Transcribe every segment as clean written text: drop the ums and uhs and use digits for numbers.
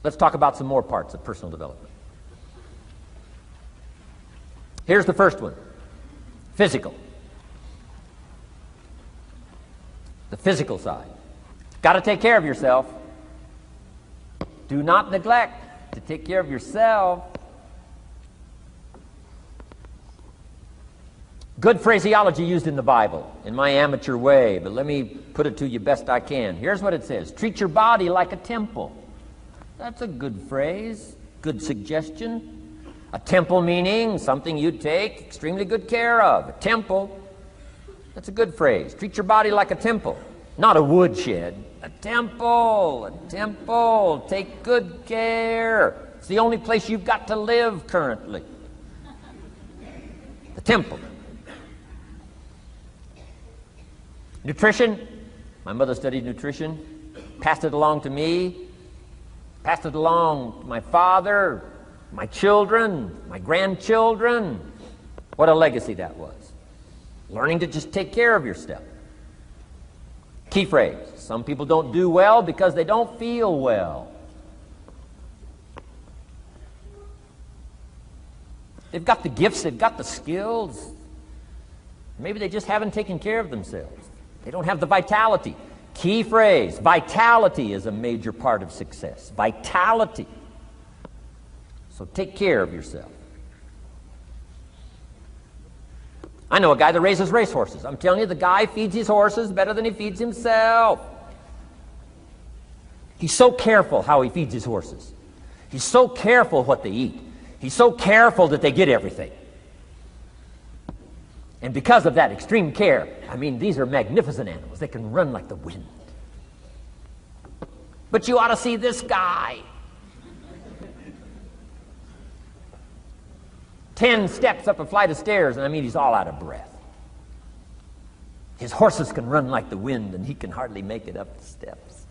Let's talk about some more parts of personal development. Here's the first one. Physical. The physical side. Got to take care of yourself. Do not neglect to take care of yourself. Good phraseology used in the Bible, in my amateur way, but let me put it to you best I can. Here's what it says. Treat your body like a temple. That's a good phrase, good suggestion. A temple meaning something you take extremely good care of. A temple, that's a good phrase. Treat your body like a temple, not a woodshed. A temple, a temple. Take good care. It's the only place you've got to live currently. The temple. Nutrition. My mother studied nutrition, passed it along to me, passed it along to my father, my children, my grandchildren. What a legacy that was. Learning to just take care of yourself. Key phrase. Some people don't do well because they don't feel well. They've got the gifts, they've got the skills. Maybe they just haven't taken care of themselves. They don't have the vitality. Key phrase. Vitality is a major part of success. Vitality. So take care of yourself. I know a guy that raises racehorses. I'm telling you, the guy feeds his horses better than he feeds himself. He's so careful how he feeds his horses. He's so careful what they eat. He's so careful that they get everything. And because of that extreme care, I mean, these are magnificent animals. They can run like the wind. But you ought to see this guy. 10 steps up a flight of stairs, and I mean, he's all out of breath. His horses can run like the wind, and he can hardly make it up the steps.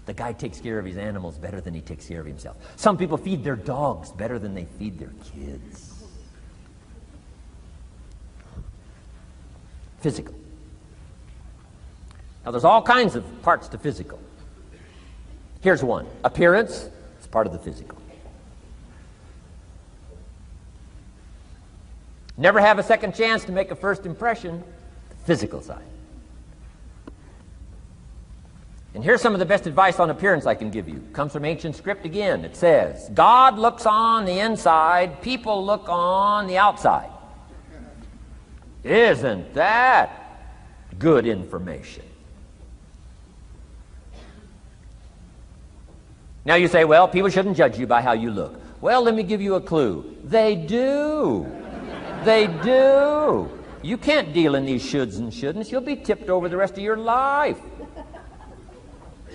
The guy takes care of his animals better than he takes care of himself. Some people feed their dogs better than they feed their kids. Physical. Now, there's all kinds of parts to physical. Here's one. Appearance is part of the physical. Never have a second chance to make a first impression. The physical side. And here's some of the best advice on appearance I can give you. It comes from ancient script again. It says, God looks on the inside, people look on the outside. Isn't that good information? Now you say, well, people shouldn't judge you by how you look. Well, let me give you a clue. They do. They do. You can't deal in these shoulds and shouldn'ts. You'll be tipped over the rest of your life.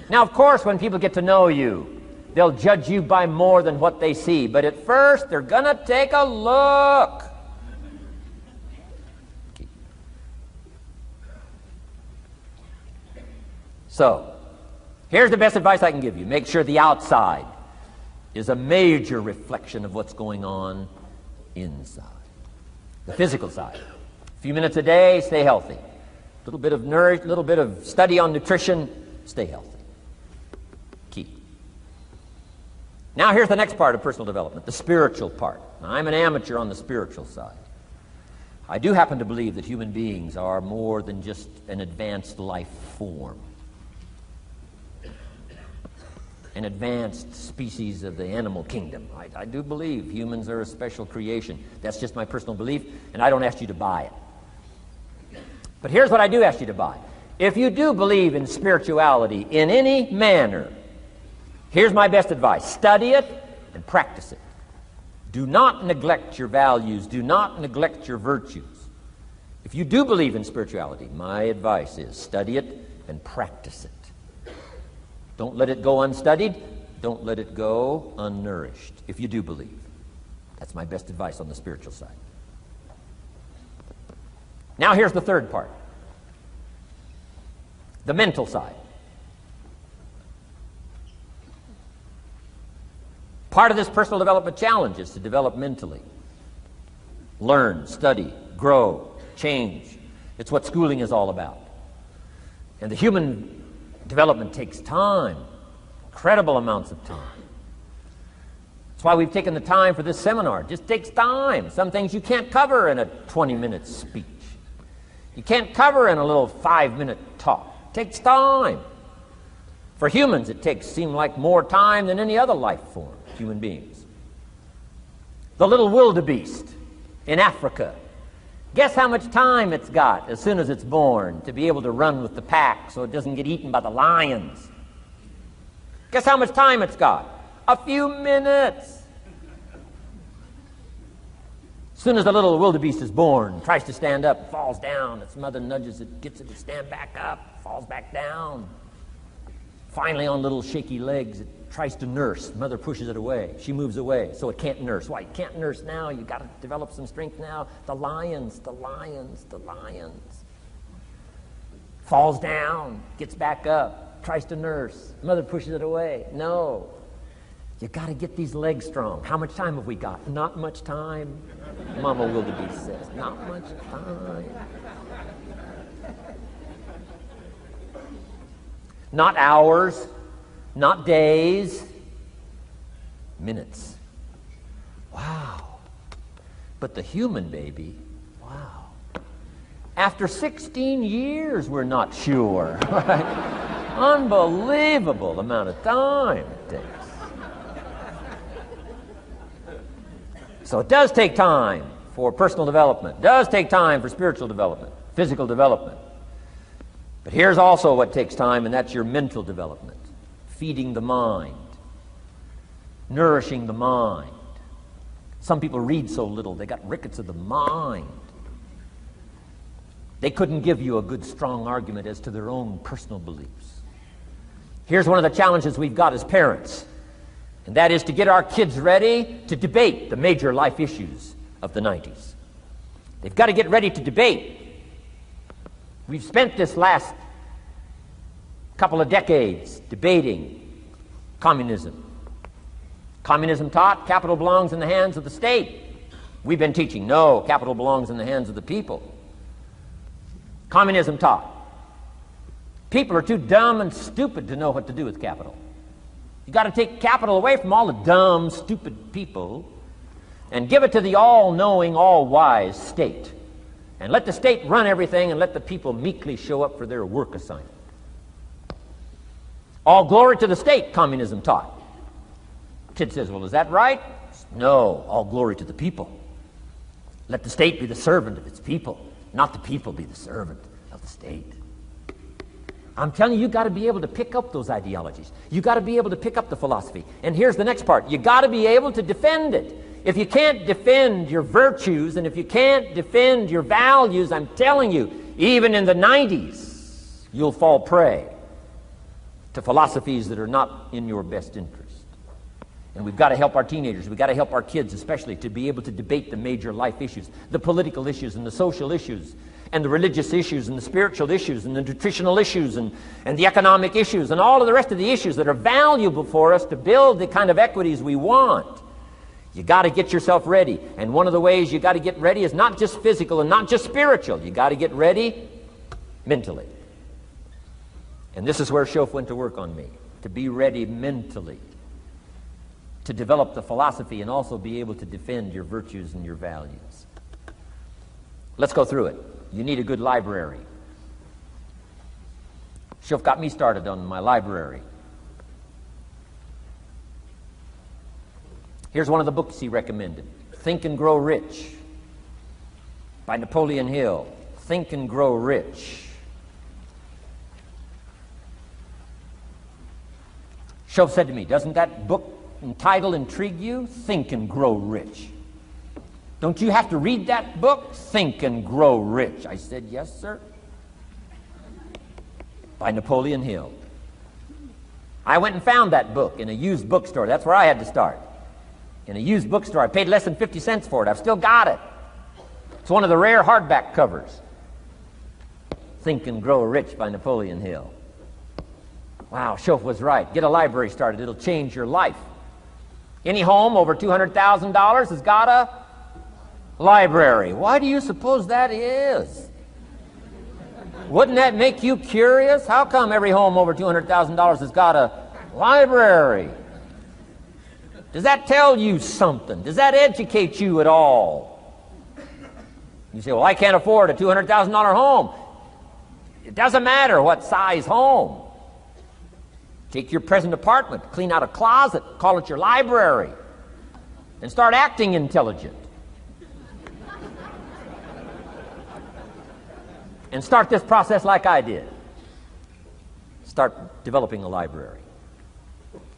Now, of course, when people get to know you, they'll judge you by more than what they see. But at first, they're going to take a look. So, here's the best advice I can give you. Make sure the outside is a major reflection of what's going on inside. The physical side. A few minutes a day, stay healthy. A little bit of study on nutrition, stay healthy. Key. Now here's the next part of personal development, the spiritual part. Now, I'm an amateur on the spiritual side. I do happen to believe that human beings are more than just an advanced life form. An advanced species of the animal kingdom. I do believe humans are a special creation. That's just my personal belief, and I don't ask you to buy it. But here's what I do ask you to buy. If you do believe in spirituality in any manner, here's my best advice. Study it and practice it. Do not neglect your values. Do not neglect your virtues. If you do believe in spirituality, my advice is study it and practice it. Don't let it go unstudied. Don't let it go unnourished, if you do believe. That's my best advice on the spiritual side. Now here's the third part. The mental side. Part of this personal development challenge is to develop mentally. Learn, study, grow, change. It's what schooling is all about. And the human development takes time, Incredible amounts of time. That's why we've taken the time for this seminar. It just takes time. Some things you can't cover in a 20-minute speech. You can't cover in a little 5-minute talk. It takes time. For humans, it seems like more time than any other life form, human beings. The little wildebeest in Africa. Guess how much time it's got as soon as it's born to be able to run with the pack so it doesn't get eaten by the lions? Guess how much time it's got? A few minutes. As soon as the little wildebeest is born, tries to stand up, falls down. Its mother nudges it, gets it to stand back up, falls back down. Finally, on little shaky legs, it tries to nurse. Mother pushes it away. She moves away, so it can't nurse. Why? You can't nurse now. You've got to develop some strength now. The lions. Falls down, gets back up, tries to nurse. Mother pushes it away. No. You got to get these legs strong. How much time have we got? Not much time. Mama wildebeest says, not much time. Not hours, not days, minutes. Wow. But the human baby, wow. After 16 years, we're not sure. Right? Unbelievable amount of time it takes. So it does take time for personal development. It does take time for spiritual development, physical development. But here's also what takes time, and that's your mental development. Feeding the mind. Nourishing the mind. Some people read so little, they got rickets of the mind. They couldn't give you a good, strong argument as to their own personal beliefs. Here's one of the challenges we've got as parents, and that is to get our kids ready to debate the major life issues of the 90s. They've got to get ready to debate. We've spent this last couple of decades debating communism. Communism taught capital belongs in the hands of the state. We've been teaching, no, capital belongs in the hands of the people. Communism taught people are too dumb and stupid to know what to do with capital. You've got to take capital away from all the dumb, stupid people and give it to the all-knowing, all-wise state. And let the state run everything and let the people meekly show up for their work assignment. All glory to the state, communism taught. Kid says, well, is that right? No, all glory to the people. Let the state be the servant of its people, not the people be the servant of the state. I'm telling you, you've got to be able to pick up those ideologies. You've got to be able to pick up the philosophy. And here's the next part. You've got to be able to defend it. If you can't defend your virtues and if you can't defend your values, I'm telling you, even in the 90s, you'll fall prey to philosophies that are not in your best interest. And we've got to help our teenagers, we've got to help our kids especially to be able to debate the major life issues, the political issues and the social issues and the religious issues and the spiritual issues and the nutritional issues and the economic issues and all of the rest of the issues that are valuable for us to build the kind of equities we want. You got to get yourself ready. And one of the ways you got to get ready is not just physical and not just spiritual. You got to get ready mentally. And this is where Shof went to work on me, to be ready mentally, to develop the philosophy and also be able to defend your virtues and your values. Let's go through it. You need a good library. Shof got me started on my library. Here's one of the books he recommended. Think and Grow Rich by Napoleon Hill. Think and Grow Rich. Shof said to me, doesn't that book and title intrigue you? Think and Grow Rich. Don't you have to read that book? Think and Grow Rich. I said, yes, sir. By Napoleon Hill. I went and found that book in a used bookstore. That's where I had to start. In a used bookstore. I paid less than 50 cents for it. I've still got it. It's one of the rare hardback covers. Think and Grow Rich by Napoleon Hill. Wow, Shof was right. Get a library started. It'll change your life. Any home over $200,000 has got a library. Why do you suppose that is? Wouldn't that make you curious? How come every home over $200,000 has got a Library. Does that tell you something? Does that educate you at all? You say, well, I can't afford a $200,000 home. It doesn't matter what size home. Take your present apartment, clean out a closet, call it your library, and start acting intelligent. And start this process like I did. Start developing a library.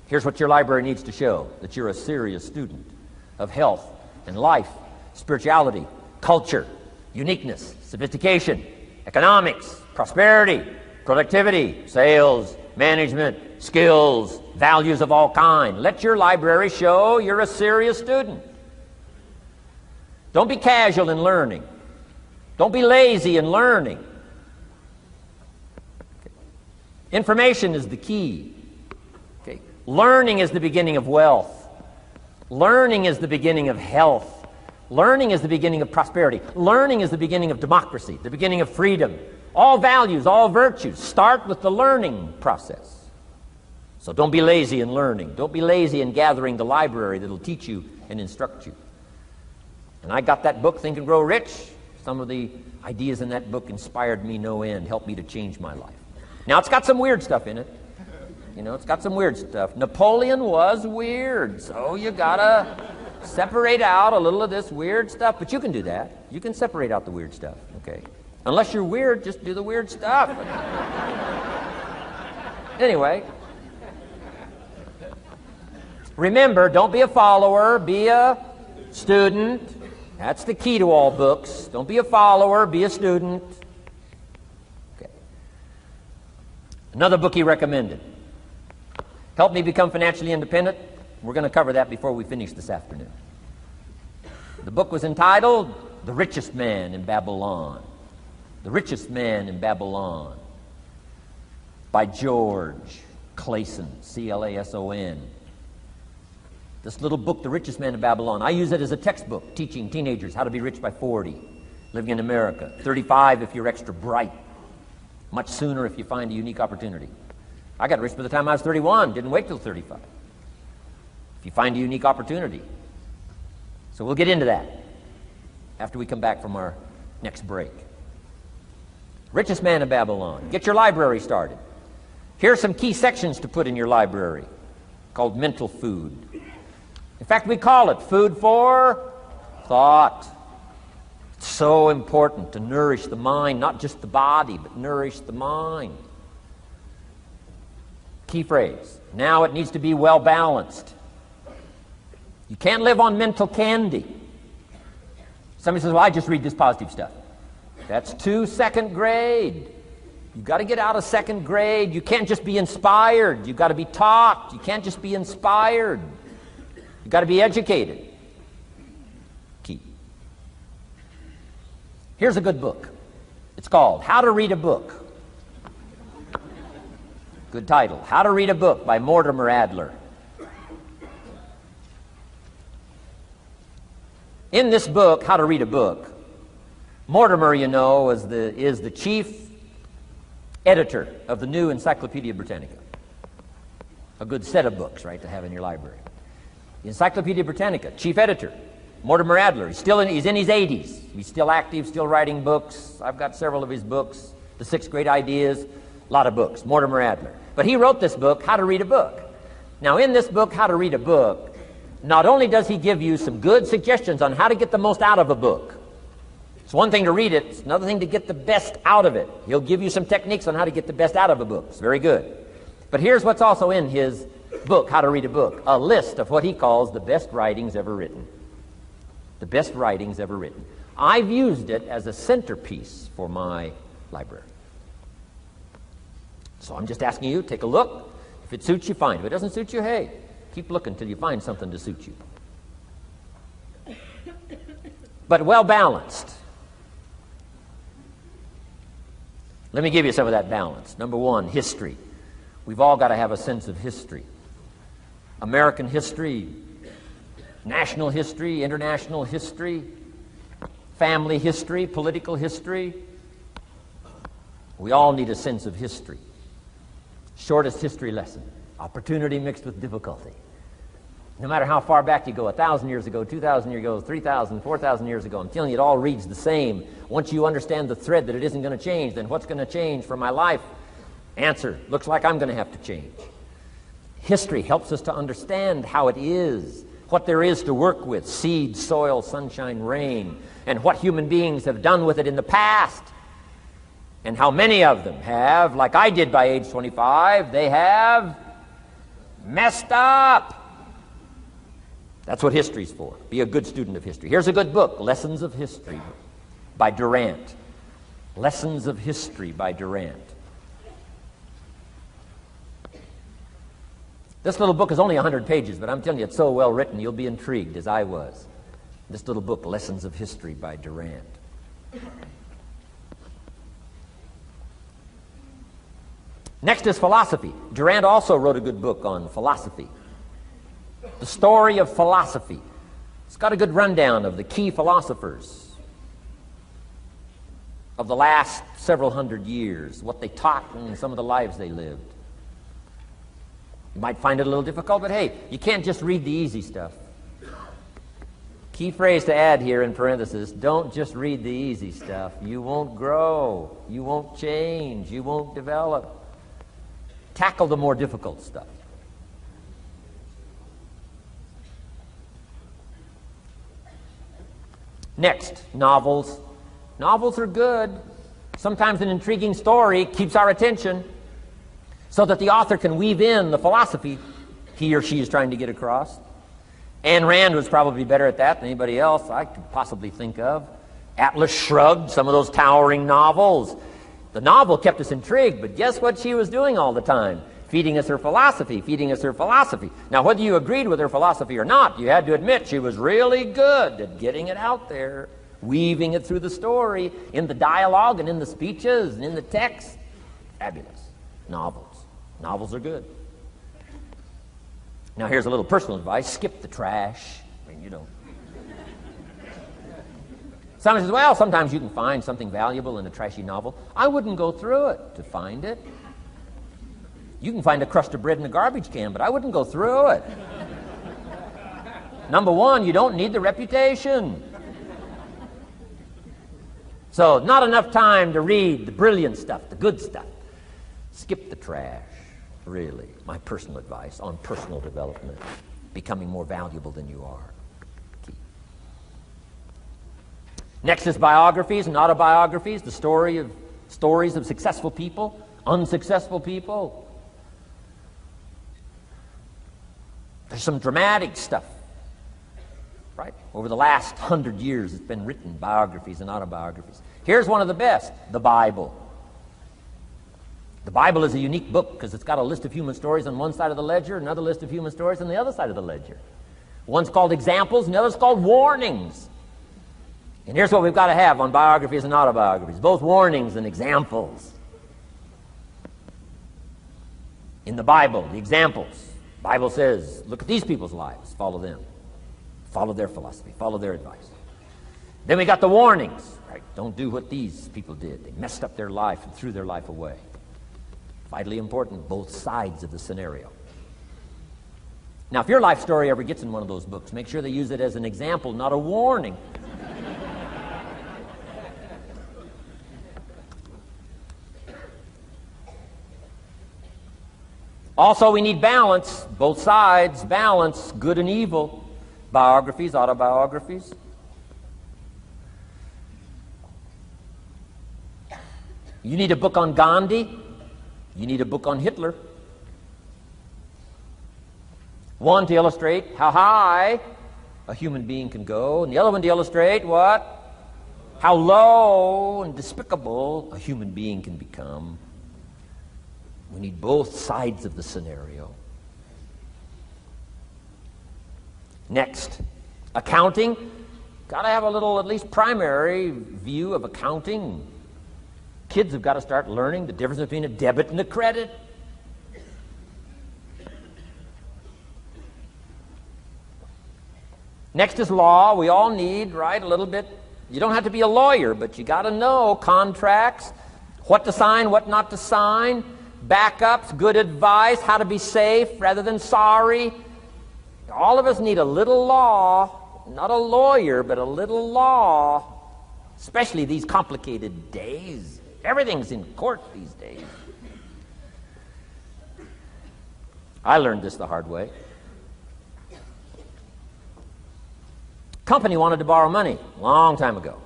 Here's what your library needs to show: that you're a serious student of health and life, spirituality, culture, uniqueness, sophistication, economics, prosperity, productivity, sales, management, skills, values of all kinds. Let your library show you're a serious student. Don't be casual in learning. Don't be lazy in learning. Information is the key. Okay. Learning is the beginning of wealth. Learning is the beginning of health. Learning is the beginning of prosperity. Learning is the beginning of democracy, the beginning of freedom. All values, all virtues start with the learning process. So don't be lazy in learning. Don't be lazy in gathering the library that will teach you and instruct you. And I got that book, Think and Grow Rich. Some of the ideas in that book inspired me no end, helped me to change my life. Now, it's got some weird stuff in it. You know, it's got some weird stuff. Napoleon was weird, so you gotta separate out a little of this weird stuff. But you can do that. You can separate out the weird stuff, okay? Unless you're weird, just do the weird stuff. Anyway, remember, don't be a follower, be a student. That's the key to all books. Don't be a follower, be a student. Okay. Another book he recommended. Help Me Become Financially Independent. We're going to cover that before we finish this afternoon. The book was entitled The Richest Man in Babylon. The Richest Man in Babylon by George Clason, C-L-A-S-O-N. This little book, The Richest Man in Babylon, I use it as a textbook teaching teenagers how to be rich by 40, living in America. 35 if you're extra bright. Much sooner if you find a unique opportunity. I got rich by the time I was 31, didn't wait till 35. If you find a unique opportunity. So we'll get into that after we come back from our next break. Richest Man in Babylon. Get your library started. Here are some key sections to put in your library called mental food. In fact, we call it food for thought. It's so important to nourish the mind, not just the body, but nourish the mind. Key phrase. Now it needs to be well balanced. You can't live on mental candy. Somebody says, well, I just read this positive stuff. That's too second grade. You've got to get out of second grade. You can't just be inspired. You've got to be taught. You can't just be inspired. You've got to be educated. Key. Here's a good book. It's called How to Read a Book. Good title. How to Read a Book by Mortimer Adler. In this book, How to Read a Book, Mortimer, you know, is the chief editor of the new Encyclopedia Britannica. A good set of books, right, to have in your library. The Encyclopedia Britannica, chief editor, Mortimer Adler. He's in his 80s. He's still active, still writing books. I've got several of his books. The 6 Great Ideas, a lot of books. Mortimer Adler. But he wrote this book, How to Read a Book. Now, in this book, How to Read a Book, not only does he give you some good suggestions on how to get the most out of a book. It's one thing to read it, it's another thing to get the best out of it. He'll give you some techniques on how to get the best out of a book. It's very good. But here's what's also in his book, How to Read a Book, a list of what he calls the best writings ever written. The best writings ever written. I've used it as a centerpiece for my library. So I'm just asking you, take a look. If it suits you, fine. If it doesn't suit you, hey, keep looking until you find something to suit you. But well balanced. Let me give you some of that balance. Number 1, history. We've all got to have a sense of history. American history, national history, international history, family history, political history. We all need a sense of history. Shortest history lesson. Opportunity mixed with difficulty. No matter how far back you go, 1,000 years ago, 2,000 years ago, 3,000, 4,000 years ago, I'm telling you, it all reads the same. Once you understand the thread that it isn't going to change, then what's going to change for my life? Answer, looks like I'm going to have to change. History helps us to understand how it is, what there is to work with, seed, soil, sunshine, rain, and what human beings have done with it in the past. And how many of them have, like I did by age 25, they have messed up. That's what history's for. Be a good student of history. Here's a good book, Lessons of History by Durant. Lessons of History by Durant. This little book is only 100 pages, but I'm telling you, it's so well written, you'll be intrigued, as I was. This little book, Lessons of History by Durant. Next is philosophy. Durant also wrote a good book on philosophy. The Story of Philosophy. It's got a good rundown of the key philosophers of the last several hundred years, what they taught and some of the lives they lived. You might find it a little difficult, but hey, you can't just read the easy stuff. Key phrase to add here in parentheses, don't just read the easy stuff. You won't grow. You won't change. You won't develop. Tackle the more difficult stuff. Next, novels. Novels are good. Sometimes an intriguing story keeps our attention so that the author can weave in the philosophy he or she is trying to get across. Ayn Rand was probably better at that than anybody else I could possibly think of. Atlas Shrugged, some of those towering novels. The novel kept us intrigued, but guess what she was doing all the time? Feeding us her philosophy, feeding us her philosophy. Now, whether you agreed with her philosophy or not, you had to admit she was really good at getting it out there, weaving it through the story, in the dialogue and in the speeches and in the text. Fabulous. Novels. Novels are good. Now, here's a little personal advice. Skip the trash. I mean, you know. Someone says, well, sometimes you can find something valuable in a trashy novel. I wouldn't go through it to find it. You can find a crust of bread in a garbage can, but I wouldn't go through it. Number one, you don't need the reputation. So, not enough time to read the brilliant stuff, the good stuff. Skip the trash, really. My personal advice on personal development, becoming more valuable than you are. Key. Next is biographies and autobiographies, the stories of successful people, unsuccessful people. There's some dramatic stuff, right? Over the last 100 years, it's been written, biographies and autobiographies. Here's one of the best, the Bible. The Bible is a unique book because it's got a list of human stories on one side of the ledger, another list of human stories on the other side of the ledger. One's called examples, and the other's called warnings. And here's what we've got to have on biographies and autobiographies, both warnings and examples. In the Bible, the examples. The Bible says, look at these people's lives, follow them. Follow their philosophy, follow their advice. Then we got the warnings, right? Don't do what these people did. They messed up their life and threw their life away. Vitally important, both sides of the scenario. Now, if your life story ever gets in one of those books, make sure they use it as an example, not a warning. Also, we need balance, both sides, balance, good and evil. Biographies, autobiographies. You need a book on Gandhi. You need a book on Hitler. One to illustrate how high a human being can go, and the other one to illustrate what? How low and despicable a human being can become. We need both sides of the scenario. Next, accounting. Got to have a little, at least primary view of accounting. Kids have got to start learning the difference between a debit and a credit. Next is law. We all need, right, a little bit. You don't have to be a lawyer, but you got to know contracts, what to sign, what not to sign, backups, good advice, how to be safe rather than sorry. All of us need a little law, not a lawyer, but a little law, especially these complicated days. Everything's in court these days. I learned this the hard way. Company wanted to borrow money a long time ago,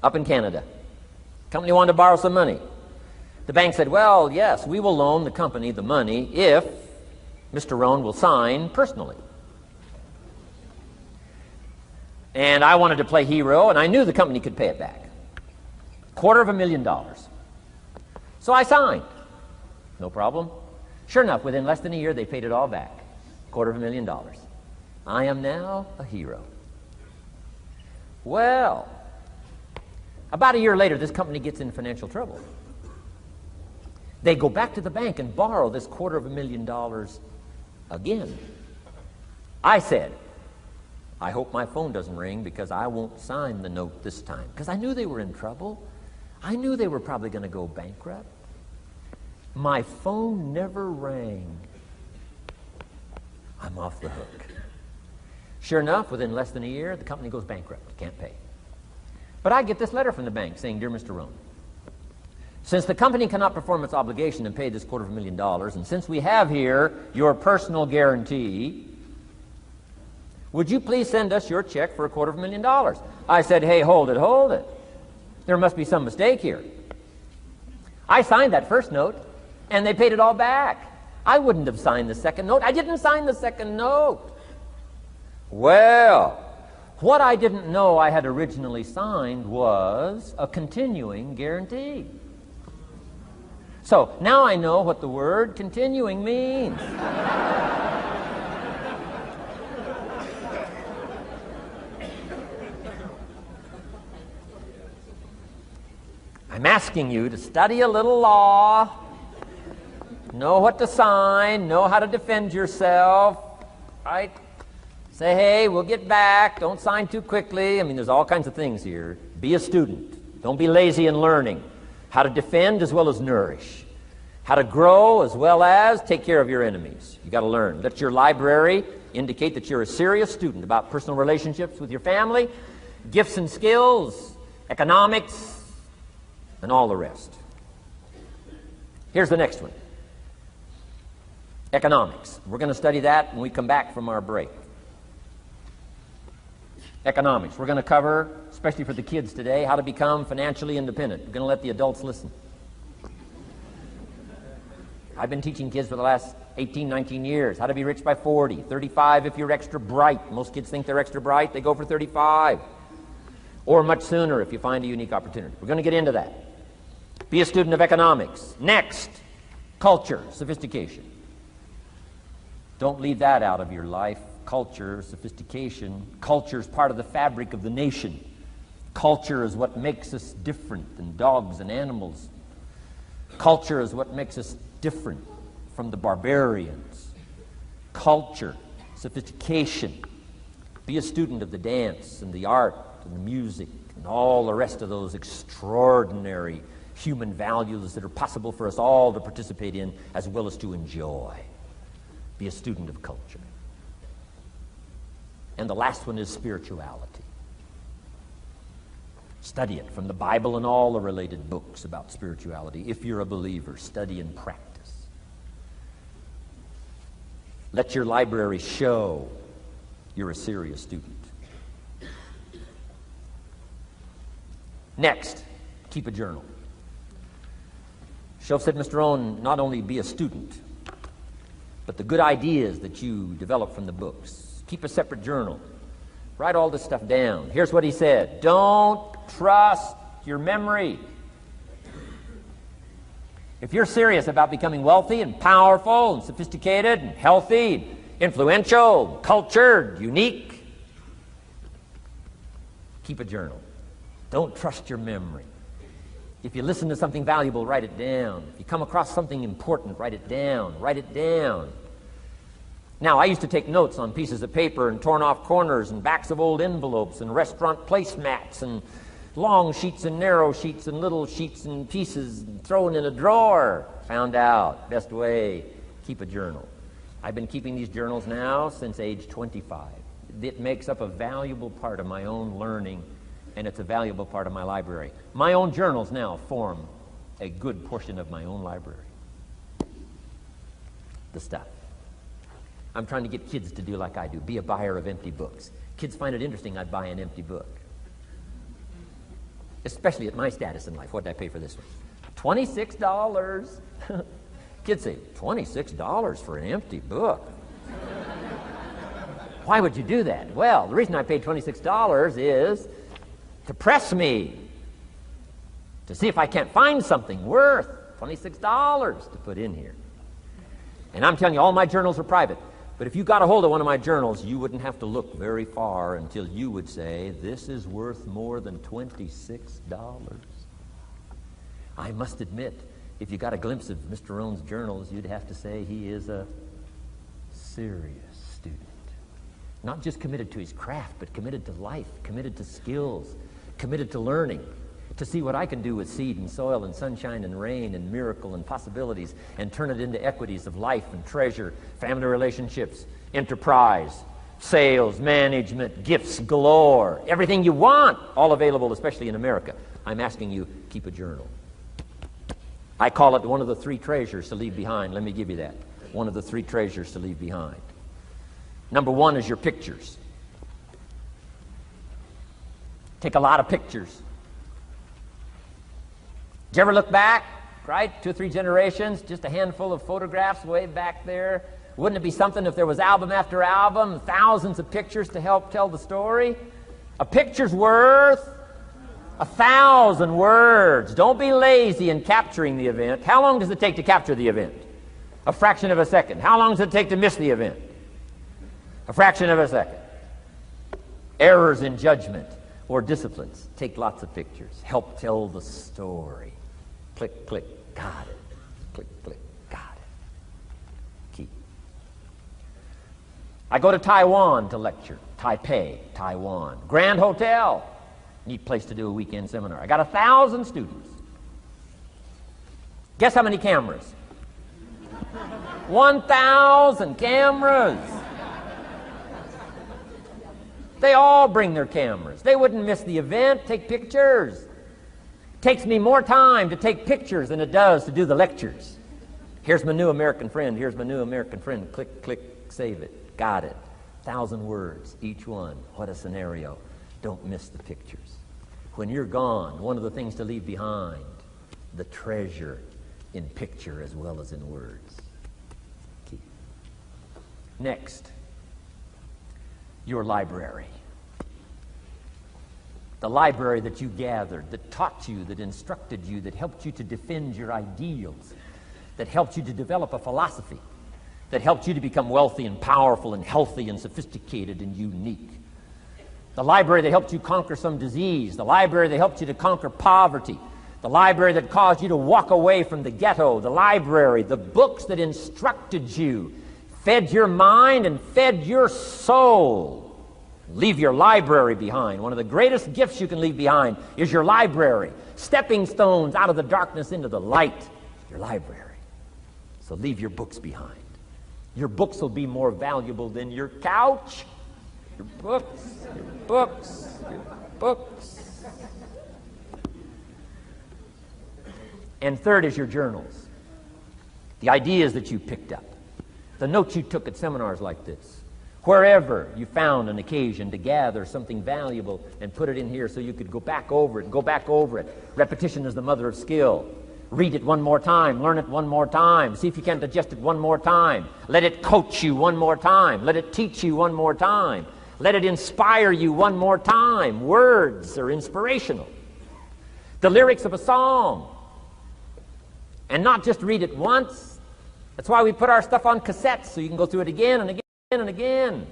up in Canada. Company wanted to borrow some money. The bank said, well, yes, we will loan the company the money if Mr. Rohn will sign personally. And I wanted to play hero, and I knew the company could pay it back. $250,000. So I signed. No problem. Sure enough, within less than a year, they paid it all back. $250,000. I am now a hero. Well, about a year later, this company gets in financial trouble. They go back to the bank and borrow this $250,000 again. I said, I hope my phone doesn't ring because I won't sign the note this time. Because I knew they were in trouble. I knew they were probably going to go bankrupt. My phone never rang. I'm off the hook. Sure enough, within less than a year, the company goes bankrupt. Can't pay. But I get this letter from the bank saying, Dear Mr. Rohn, since the company cannot perform its obligation and pay this $250,000, and since we have here your personal guarantee, would you please send us your check for $250,000? I said, hey, hold it. There must be some mistake here. I signed that first note, and they paid it all back. I wouldn't have signed the second note. I didn't sign the second note. Well, what I didn't know I had originally signed was a continuing guarantee. So now I know what the word continuing means. I'm asking you to study a little law, know what to sign, know how to defend yourself, right? Say, hey, we'll get back. Don't sign too quickly. I mean, there's all kinds of things here. Be a student. Don't be lazy in learning. How to defend as well as nourish. How to grow as well as take care of your enemies. You got to learn. Let your library indicate that you're a serious student about personal relationships with your family, gifts and skills, economics, and all the rest. Here's the next one. Economics. We're going to study that when we come back from our break. Economics. We're going to cover, especially for the kids today, how to become financially independent. We're going to let the adults listen. I've been teaching kids for the last 18, 19 years how to be rich by 40, 35 if you're extra bright. Most kids think they're extra bright. They go for 35. Or much sooner if you find a unique opportunity. We're going to get into that. Be a student of economics. Next, culture, sophistication. Don't leave that out of your life. Culture, sophistication. Culture is part of the fabric of the nation. Culture is what makes us different than dogs and animals. Culture is what makes us different from the barbarians. Culture, sophistication. Be a student of the dance and the art and the music and all the rest of those extraordinary human values that are possible for us all to participate in as well as to enjoy. Be a student of culture. And the last one is spirituality. Study it from the Bible and all the related books about spirituality. If you're a believer, study and practice. Let your library show you're a serious student. Next, keep a journal. Shoaff said, Mr. Rohn, not only be a student, but the good ideas that you develop from the books. Keep a separate journal. Write all this stuff down. Here's what he said. Don't trust your memory. If you're serious about becoming wealthy and powerful and sophisticated and healthy, influential, cultured, unique, keep a journal. Don't trust your memory. If you listen to something valuable, write it down. If you come across something important, write it down. Write it down. Now, I used to take notes on pieces of paper and torn off corners and backs of old envelopes and restaurant placemats and long sheets and narrow sheets and little sheets and pieces and thrown in a drawer. Found out, best way, keep a journal. I've been keeping these journals now since age 25. It makes up a valuable part of my own learning, and it's a valuable part of my library. My own journals now form a good portion of my own library. The stuff. I'm trying to get kids to do like I do, be a buyer of empty books. Kids find it interesting I'd buy an empty book. Especially at my status in life. What did I pay for this one? $26. Kids say, $26 for an empty book? Why would you do that? Well, the reason I paid $26 is to press me, to see if I can't find something worth $26 to put in here. And I'm telling you, all my journals are private. But if you got a hold of one of my journals, you wouldn't have to look very far until you would say, this is worth more than $26. I must admit, if you got a glimpse of Mr. Rohn's journals, you'd have to say he is a serious student. Not just committed to his craft, but committed to life, committed to skills, committed to learning, to see what I can do with seed and soil and sunshine and rain and miracle and possibilities and turn it into equities of life and treasure, family relationships, enterprise, sales, management, gifts galore, everything you want, all available, especially in America. I'm asking you, keep a journal. I call it one of the 3 treasures to leave behind. Let me give you that. One of the 3 treasures to leave behind. Number 1 is your pictures. Take a lot of pictures. Did you ever look back, right? 2 or 3 generations, just a handful of photographs way back there. Wouldn't it be something if there was album after album, thousands of pictures to help tell the story? A picture's worth 1,000 words. Don't be lazy in capturing the event. How long does it take to capture the event? A fraction of a second. How long does it take to miss the event? A fraction of a second. Errors in judgment or disciplines. Take lots of pictures. Help tell the story. Click, click, got it. Click, click, got it. Keep. I go to Taiwan to lecture. Taipei, Taiwan. Grand Hotel. Neat place to do a weekend seminar. I got 1,000 students. Guess how many cameras? 1,000 cameras. They all bring their cameras. They wouldn't miss the event, take pictures. Takes me more time to take pictures than it does to do the lectures. Here's my new American friend. Here's my new American friend. Click, click, save it. Got it. 1,000 words, each one. What a scenario. Don't miss the pictures. When you're gone, one of the things to leave behind, the treasure in picture as well as in words. Keep. Next, your library. The library that you gathered, that taught you, that instructed you, that helped you to defend your ideals, that helped you to develop a philosophy, that helped you to become wealthy and powerful and healthy and sophisticated and unique. The library that helped you conquer some disease, the library that helped you to conquer poverty, the library that caused you to walk away from the ghetto, the library, the books that instructed you, fed your mind and fed your soul. Leave your library behind. One of the greatest gifts you can leave behind is your library. Stepping stones out of the darkness into the light. Your library. So leave your books behind. Your books will be more valuable than your couch. Your books, your books, your books. And third is your journals. The ideas that you picked up. The notes you took at seminars like this. Wherever you found an occasion to gather something valuable and put it in here so you could go back over it and go back over it. Repetition is the mother of skill. Read it one more time. Learn it one more time. See if you can digest it one more time. Let it coach you one more time. Let it teach you one more time. Let it inspire you one more time. Words are inspirational. The lyrics of a song. And not just read it once. That's why we put our stuff on cassettes so you can go through it again and again and again.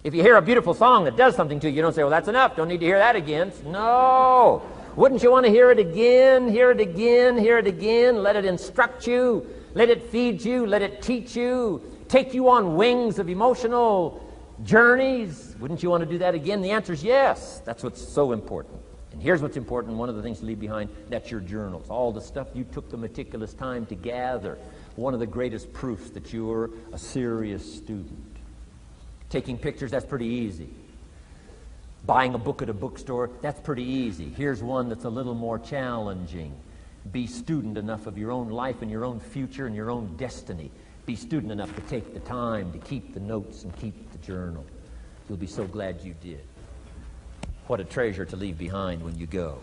If you hear a beautiful song that does something to you, you don't say, well, that's enough. Don't need to hear that again. No. Wouldn't you want to hear it again, hear it again, hear it again? Let it instruct you. Let it feed you. Let it teach you. Take you on wings of emotional journeys. Wouldn't you want to do that again? The answer is yes. That's what's so important. And here's what's important, one of the things to leave behind, that's your journals. All the stuff you took the meticulous time to gather. One of the greatest proofs that you're a serious student. Taking pictures, that's pretty easy. Buying a book at a bookstore, that's pretty easy. Here's one that's a little more challenging. Be student enough of your own life and your own future and your own destiny. Be student enough to take the time to keep the notes and keep the journal. You'll be so glad you did. What a treasure to leave behind when you go.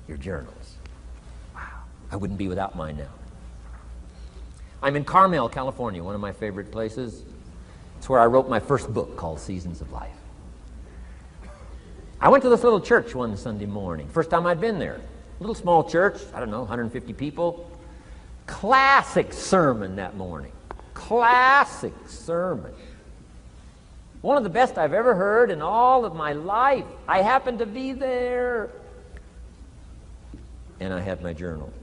Your journals. Wow. I wouldn't be without mine now. I'm in Carmel, California, one of my favorite places. It's where I wrote my first book called Seasons of Life. I went to this little church one Sunday morning. First time I'd been there. Little small church, I don't know, 150 people. Classic sermon that morning. Classic sermon. One of the best I've ever heard in all of my life. I happened to be there. And I had my journal.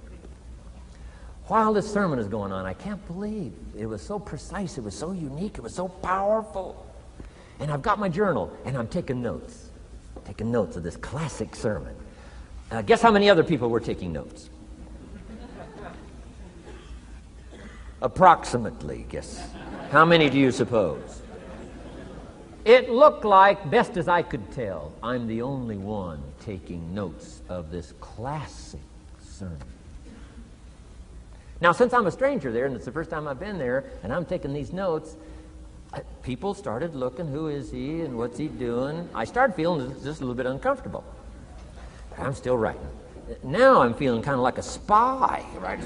While this sermon is going on, I can't believe it was so precise, it was so unique, it was so powerful. And I've got my journal, and I'm taking notes. Taking notes of this classic sermon. Guess how many other people were taking notes? Approximately, guess. How many do you suppose? It looked like, best as I could tell, I'm the only one taking notes of this classic sermon. Now, since I'm a stranger there, and it's the first time I've been there, and I'm taking these notes, people started looking, who is he and what's he doing? I started feeling just a little bit uncomfortable. But I'm still writing. Now I'm feeling kind of like a spy, right?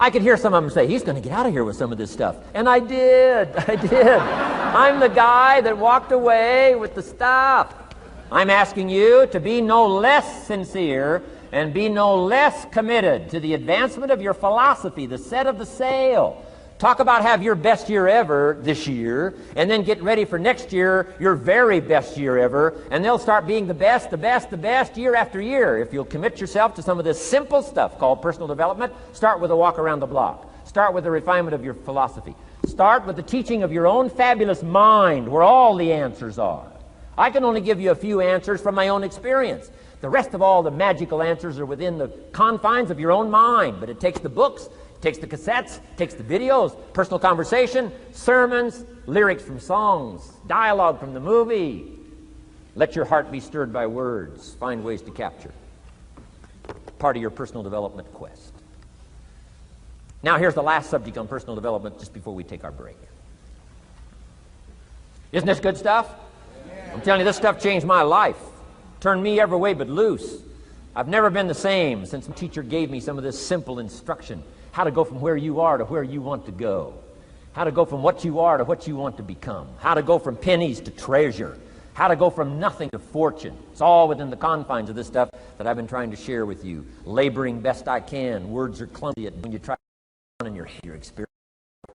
I could hear some of them say, he's going to get out of here with some of this stuff. And I did. I'm the guy that walked away with the stuff. I'm asking you to be no less sincere and be no less committed to the advancement of your philosophy, the set of the sail. Talk about have your best year ever this year, and then get ready for next year, your very best year ever, and they'll start being the best year after year. If you'll commit yourself to some of this simple stuff called personal development, start with a walk around the block. Start with the refinement of your philosophy. Start with the teaching of your own fabulous mind, where all the answers are. I can only give you a few answers from my own experience. The rest of all the magical answers are within the confines of your own mind, but it takes the books, takes the cassettes, takes the videos, personal conversation, sermons, lyrics from songs, dialogue from the movie. Let your heart be stirred by words. Find ways to capture. Part of your personal development quest. Now here's the last subject on personal development just before we take our break. Isn't this good stuff? I'm telling you, this stuff changed my life. Turned me every way but loose. I've never been the same since my teacher gave me some of this simple instruction. How to go from where you are to where you want to go. How to go from what you are to what you want to become. How to go from pennies to treasure. How to go from nothing to fortune. It's all within the confines of this stuff that I've been trying to share with you. Laboring best I can. Words are clumsy when you try to in your experience.